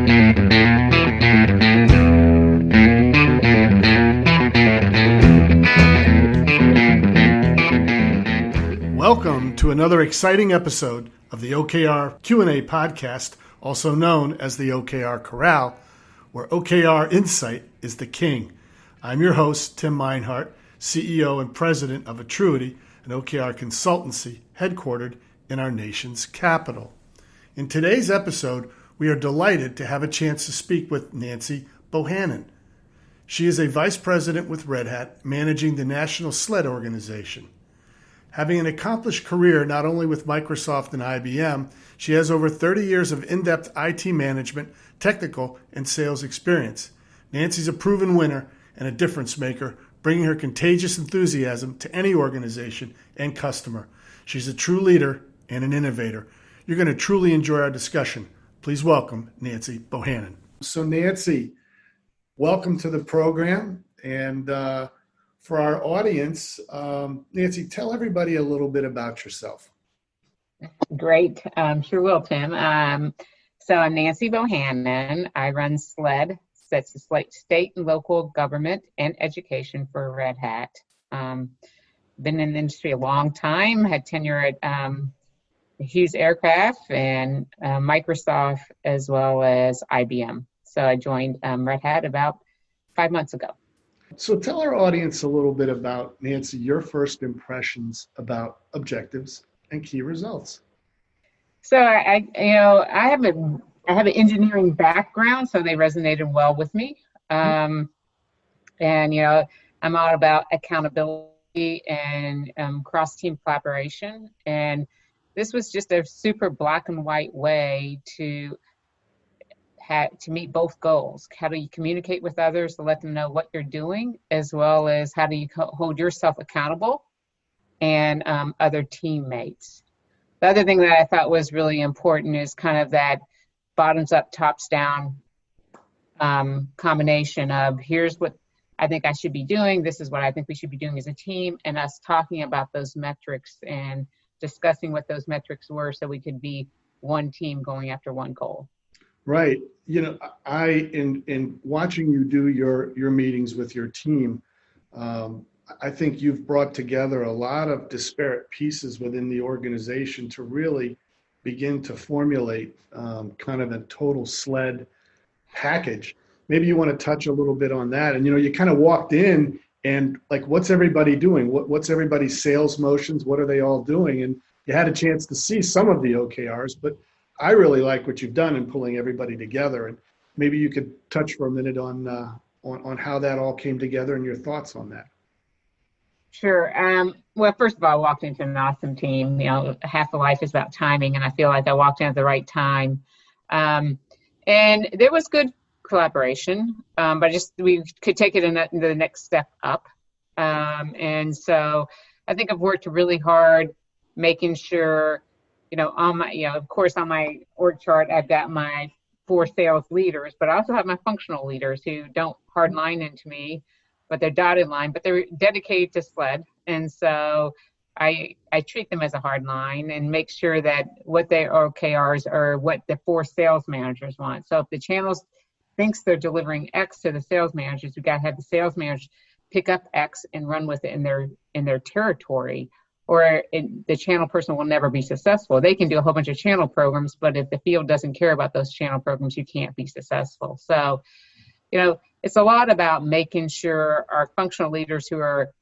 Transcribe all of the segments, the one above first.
Welcome to another exciting episode of the OKR Q&A Podcast, also known as the OKR Corral, where OKR insight is the king. I'm your host, Tim Meinhardt, CEO and President of Atruity, an OKR consultancy headquartered in our nation's capital. In today's episode, we are delighted to have a chance to speak with Nancy Bohannan. She is a Vice President with Red Hat, managing the National SLED organization. Having an accomplished career not only with Microsoft and IBM, she has over 30 years of in-depth IT management, technical, and sales experience. Nancy's a proven winner and a difference maker, bringing her contagious enthusiasm to any organization and customer. She's a true leader and an innovator. You're going to truly enjoy our discussion. Please welcome Nancy Bohannan. So Nancy, welcome to the program. And for our audience, Nancy, tell everybody a little bit about yourself. Great. Sure will, Tim. So I'm Nancy Bohannan. I run SLED, that's the state and local government and education for Red Hat. Been in the industry a long time, had tenure at Hughes Aircraft and Microsoft as well as IBM. So I joined Red Hat about 5 months ago. So tell our audience a little bit about, Nancy, your first impressions about objectives and key results. So I have an engineering background, so they resonated well with me. And I'm all about accountability and cross-team collaboration. And this was just a super black and white way to meet both goals. How do you communicate with others to let them know what you're doing, as well as how do you hold yourself accountable and other teammates. The other thing that I thought was really important is kind of that bottoms up, tops down combination of here's what I think I should be doing, this is what I think we should be doing as a team, and us talking about those metrics and discussing what those metrics were so we could be one team going after one goal. Right. In watching you do your meetings with your team, I think you've brought together a lot of disparate pieces within the organization to really begin to formulate kind of a total SLED package. Maybe you want to touch a little bit on that. And, you kind of walked in and like, what's everybody doing? What's everybody's sales motions? What are they all doing? And you had a chance to see some of the OKRs, but I really like what you've done in pulling everybody together, and maybe you could touch for a minute on how that all came together and your thoughts on that. Sure. Well, first of all, I walked into an awesome team. Half of life is about timing, and I feel like I walked in at the right time. And there was good collaboration, but we could take it into the next step up. And so I think I've worked really hard making sure. Of course, on my org chart, I've got my 4 sales leaders, but I also have my functional leaders who don't hard line into me, but they're dotted line, but they're dedicated to SLED. And so I treat them as a hard line and make sure that what their OKRs are what the 4 sales managers want. So if the channels thinks they're delivering X to the sales managers, we got to have the sales managers pick up X and run with it in their territory. Or the channel person will never be successful. They can do a whole bunch of channel programs, but if the field doesn't care about those channel programs, you can't be successful. So, it's a lot about making sure our functional leaders who are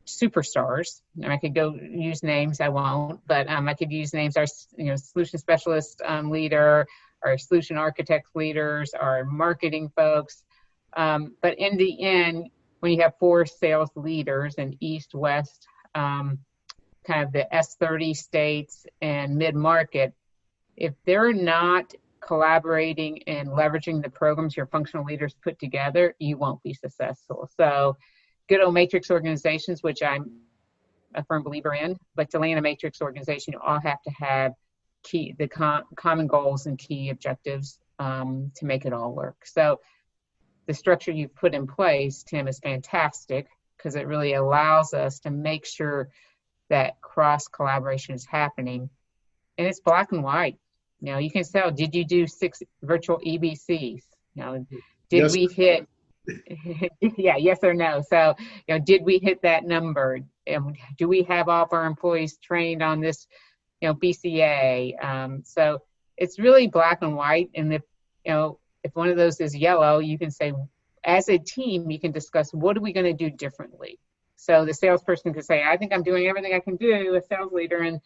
superstars, and I could go use names, I won't, but I could use names, our solution specialist leader, our solution architect leaders, our marketing folks. But in the end, when you have 4 sales leaders in East, West, kind of the S30 states and mid-market, if they're not collaborating and leveraging the programs your functional leaders put together, you won't be successful. So good old matrix organizations, which I'm a firm believer in, but to land a matrix organization, you all have to have common goals and key objectives to make it all work. So the structure you've put in place, Tim, is fantastic because it really allows us to make sure that cross collaboration is happening, and it's black and white. You can tell, did you do 6 virtual EBCs? Did Yes. we hit, yeah, yes or no? So, did we hit that number? Do we have all of our employees trained on this, BCA? So it's really black and white. And if one of those is yellow, you can say, as a team, you can discuss, what are we going to do differently? So the salesperson could say, I think I'm doing everything I can do, a sales leader, and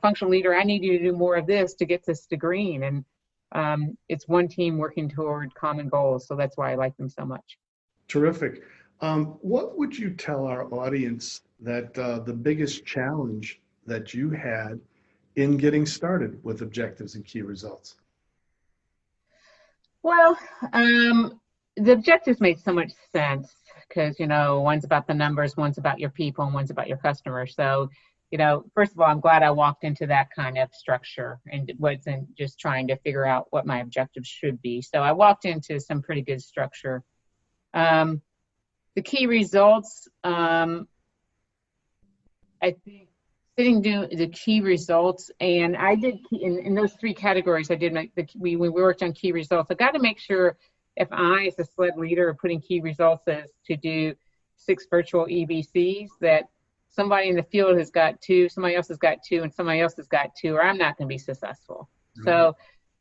functional leader, I need you to do more of this to get this to green. And it's one team working toward common goals. So that's why I like them so much. Terrific. What would you tell our audience that the biggest challenge that you had in getting started with objectives and key results? Well, the objectives made so much sense because, one's about the numbers, one's about your people, and one's about your customers. So, first of all, I'm glad I walked into that kind of structure and wasn't just trying to figure out what my objectives should be. So I walked into some pretty good structure. The key results, I think sitting doing the key results, and I did in those 3 categories. I did we worked on key results. I got to make sure if I, as a SLED leader, are putting key results as to do 6 virtual EBCs, that somebody in the field has got 2, somebody else has got 2, and somebody else has got 2, or I'm not going to be successful. Mm-hmm. So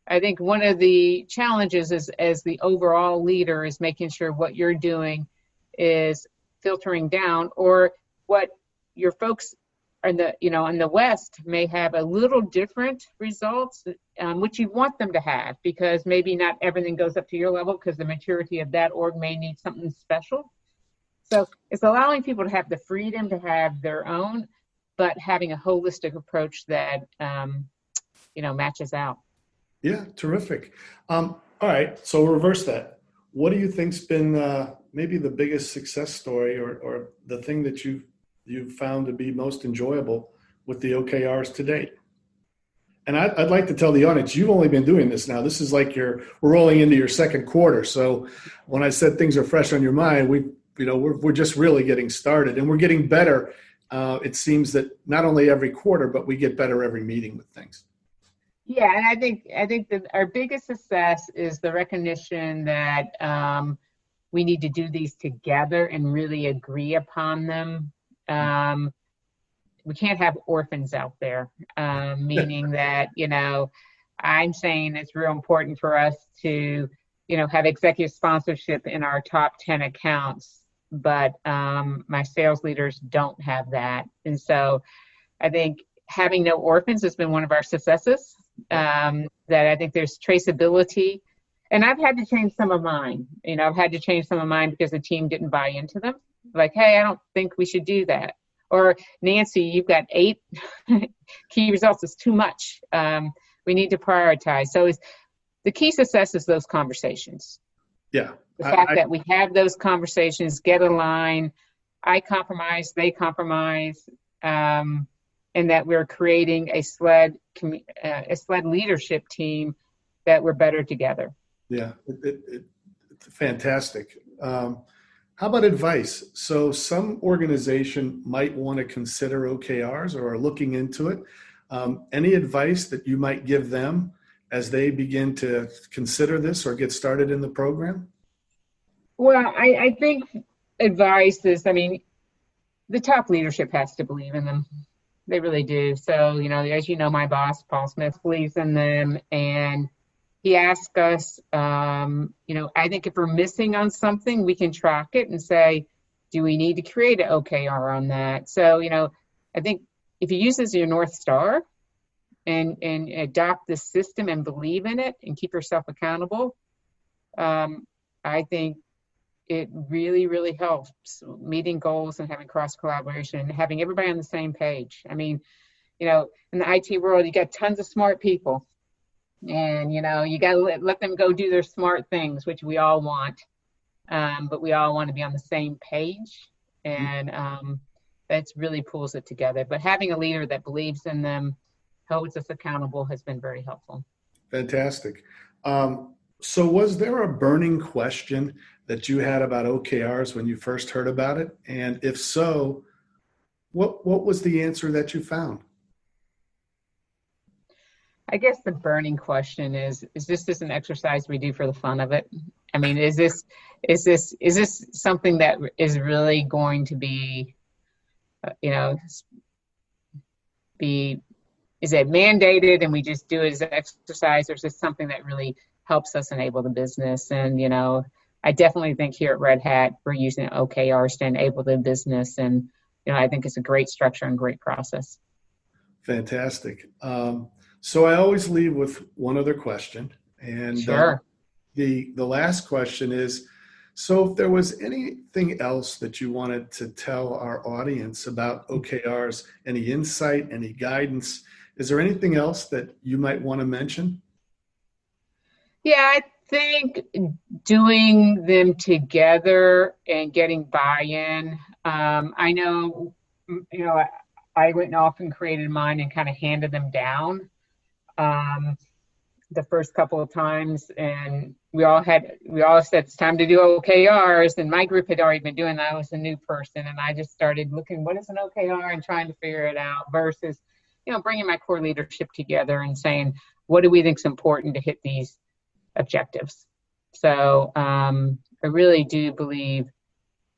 I think one of the challenges is, as the overall leader, is making sure what you're doing is filtering down, or what your folks in the West may have a little different results, which you want them to have, because maybe not everything goes up to your level because the maturity of that org may need something special. So it's allowing people to have the freedom to have their own, but having a holistic approach that, matches out. Yeah, terrific. All right, so we'll reverse that. What do you think's been maybe the biggest success story or the thing that you've found to be most enjoyable with the OKRs to date? And I'd like to tell the audience, you've only been doing this now. This is like we're rolling into your second quarter. So when I said things are fresh on your mind, we're just really getting started, and we're getting better. It seems that not only every quarter, but we get better every meeting with things. Yeah, and I think that our biggest success is the recognition that we need to do these together and really agree upon them. We can't have orphans out there, meaning that, I'm saying it's real important for us to, have executive sponsorship in our top 10 accounts, but my sales leaders don't have that. And so I think having no orphans has been one of our successes, that I think there's traceability. And I've had to change some of mine. I've had to change some of mine because the team didn't buy into them. Like, hey, I don't think we should do that. Or, Nancy, you've got 8 key results. It's too much. We need to prioritize. So the key success is those conversations. Yeah. The fact that we have those conversations, get aligned, I compromise, they compromise, and that we're creating a SLED leadership team that we're better together. Yeah, it's fantastic. How about advice? So some organization might want to consider OKRs or are looking into it. Any advice that you might give them as they begin to consider this or get started in the program? Well, I think advice is, the top leadership has to believe in them. They really do. So, as my boss, Paul Smith, believes in them, and he asked us, I think if we're missing on something, we can track it and say, do we need to create an OKR on that? So, I think if you use this as your North Star and adopt this system and believe in it and keep yourself accountable, I think it really, really helps meeting goals and having cross collaboration and having everybody on the same page. In the IT world, you got tons of smart people. And, you got to let them go do their smart things, which we all want. But we all want to be on the same page. And that really pulls it together. But having a leader that believes in them, holds us accountable, has been very helpful. Fantastic. So was there a burning question that you had about OKRs when you first heard about it? And if so, what was the answer that you found? I guess the burning question is this just an exercise we do for the fun of it? I mean, is this something that is really going to be, is it mandated and we just do it as an exercise, or is this something that really helps us enable the business? And, I definitely think here at Red Hat, we're using OKRs to enable the business. And, I think it's a great structure and great process. Fantastic. So I always leave with one other question. And sure. The last question is, so if there was anything else that you wanted to tell our audience about OKRs, any insight, any guidance, is there anything else that you might want to mention? Yeah, I think doing them together and getting buy-in. I know, I went off and created mine and kind of handed them down the first couple of times, and we all said it's time to do OKRs, and my group had already been doing that. I was a new person, and I just started looking, what is an OKR, and trying to figure it out versus, bringing my core leadership together and saying, what do we think is important to hit these objectives? So I really do believe,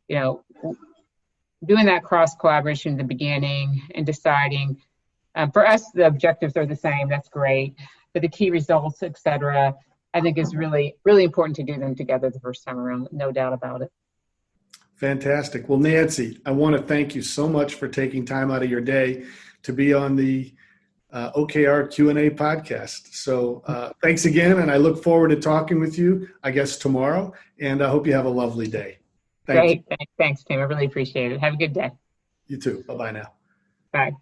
doing that cross collaboration in the beginning and deciding, for us, the objectives are the same. That's great. But the key results, et cetera, I think is really, really important to do them together the first time around. No doubt about it. Fantastic. Well, Nancy, I want to thank you so much for taking time out of your day to be on the OKR Q&A podcast. So thanks again. And I look forward to talking with you, I guess, tomorrow. And I hope you have a lovely day. Great. Thanks, Tim. I really appreciate it. Have a good day. You too. Bye-bye now. Bye.